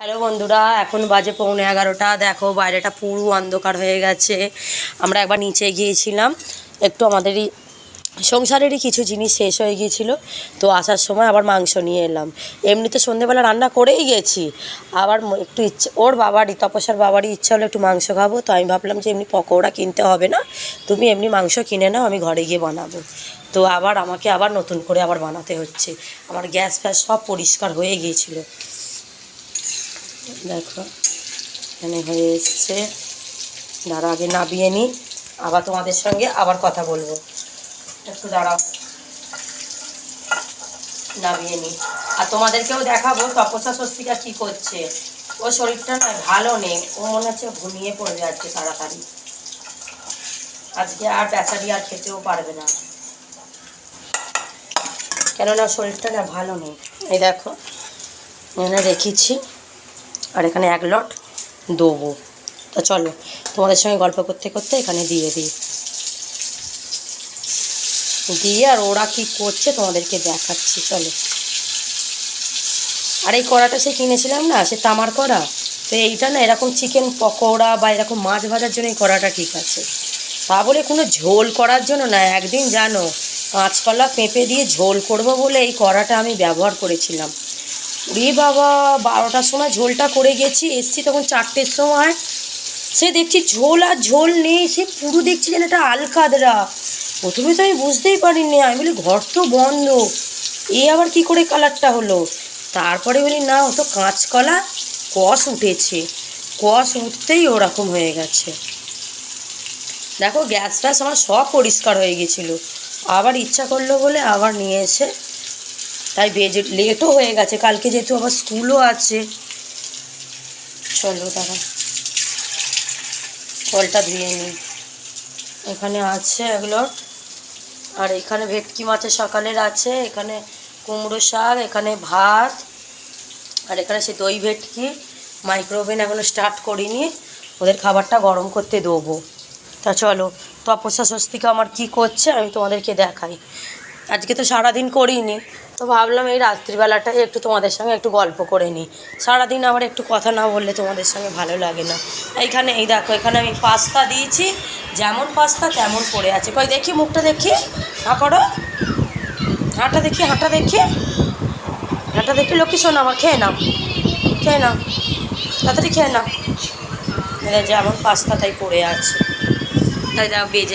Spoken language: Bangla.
হ্যালো বন্ধুরা, এখন বাজে 11:15। দেখো বাইরেটা পুরো অন্ধকার হয়ে গেছে। আমরা একবার নিচে গিয়েছিলাম, একটু আমাদেরই সংসারেরই কিছু জিনিস শেষ হয়ে গিয়েছিলো, তো আসার সময় আবার মাংস নিয়ে এলাম। এমনিতে সন্ধেবেলা রান্না করেই গেছি, আবার একটু ইচ্ছে ওর বাবারই, তপস্যার বাবারই ইচ্ছা হলো একটু মাংস খাবো, তো আমি ভাবলাম যে এমনি পকোড়া কিনতে হবে না, তুমি এমনি মাংস কিনে নাও, আমি ঘরে গিয়ে বানাবো। তো আমাকে আবার নতুন করে আবার বানাতে হচ্ছে। আমার গ্যাস ফ্যাস সব পরিষ্কার হয়ে গিয়েছিলো। দেখো এখানে হয়ে এসছে, দাঁড়া আগে নাবিয়ে নিই, আবার তোমাদের সঙ্গে আবার কথা বলবো। একটু দাঁড়াও, নাবিয়ে নিই আর তোমাদেরকেও দেখাবো তপস্যা স্বস্তিকা কী করছে। ও শরীরটা না ভালো নেই, ও মনে হচ্ছে ঘুমিয়ে পড়ে যাচ্ছে তাড়াতাড়ি। আজকে আর বেচারি আর খেতেও পারবে না, কেননা শরীরটা না ভালো নেই। এই দেখো এখানে রেখেছি, আর এখানে 1 লট দেবো। তো চলো তোমাদের সঙ্গে গল্প করতে করতে এখানে দিয়ে দিই, আর ওরা কি করছে তোমাদেরকে দেখাচ্ছি। চলো। আর এই কড়াটা সে কিনেছিলাম না, সে তামার কড়া, তো এইটা না এরকম চিকেন পকোড়া বা এরকম মাছ ভাজার জন্য এই কড়াটা ঠিক আছে, তা বলে কোনো ঝোল করার জন্য না। একদিন জানো কাঁচকলা পেঁপে দিয়ে ঝোল করব বলে এই কড়াটা আমি ব্যবহার করেছিলাম। রে বাবা, 12টার সময় ঝোলটা করে গেছি, এসছি তখন 4টের সময়, সে দেখছি ঝোল আর ঝোল নেই, সে পুরো দেখছি যেন এটা আলকাদরা। প্রথমে তো আমি বুঝতেই পারিনি, আমি বলি ঘর তো বন্ধ, এ আবার কি করে কালারটা হলো। তারপরে বলি না, ও তো কাঁচকলা কষ উঠেছে, কষ উঠতেই ওরকম হয়ে গেছে। দেখো গ্যাস ট্যাস আমার সব পরিষ্কার হয়ে গেছিলো, আবার ইচ্ছা করলো বলে আবার নিয়ে এসে, তাই লেটও হয়ে গেছে, কালকে যেহেতু আবার স্কুলও আছে। চলো দাঁড়া, জলটা ধুয়ে নিই। এখানে আছে এগুলো, আর এখানে ভেটকি মাছের সকালের আছে, এখানে কুমড়ো শাক, এখানে ভাত, আর এখানে সে দই ভেটকি। মাইক্রোওভেন এখনও স্টার্ট করিনি, ওদের খাবারটা গরম করতে দেবো। তা চলো তপস্যা স্বস্তিকা আমার কি করছে আমি তোমাদেরকে দেখাই। আজকে তো সারাদিন করিনি, তো ভাবলাম এই রাত্রিবেলাটাই একটু তোমাদের সঙ্গে একটু গল্প করে নিই। সারাদিন আবার একটু কথা না বললে তোমাদের সঙ্গে ভালো লাগে না। এইখানে এই দেখো, এখানে আমি পাস্তা দিয়েছি, যেমন পাস্তা তেমন পড়ে আছে। কই দেখি মুখটা দেখি, হাঁ করো, হাঁটা দেখি, হাঁটা দেখি, হাঁটা দেখি। লক্ষ্মী শোনো আমার, খেয়ে নাও, খেয়ে নাও, তাড়াতাড়ি খেয়ে নাও। যেমন পাস্তা তাই পড়ে আছে, তাই দাও বেজে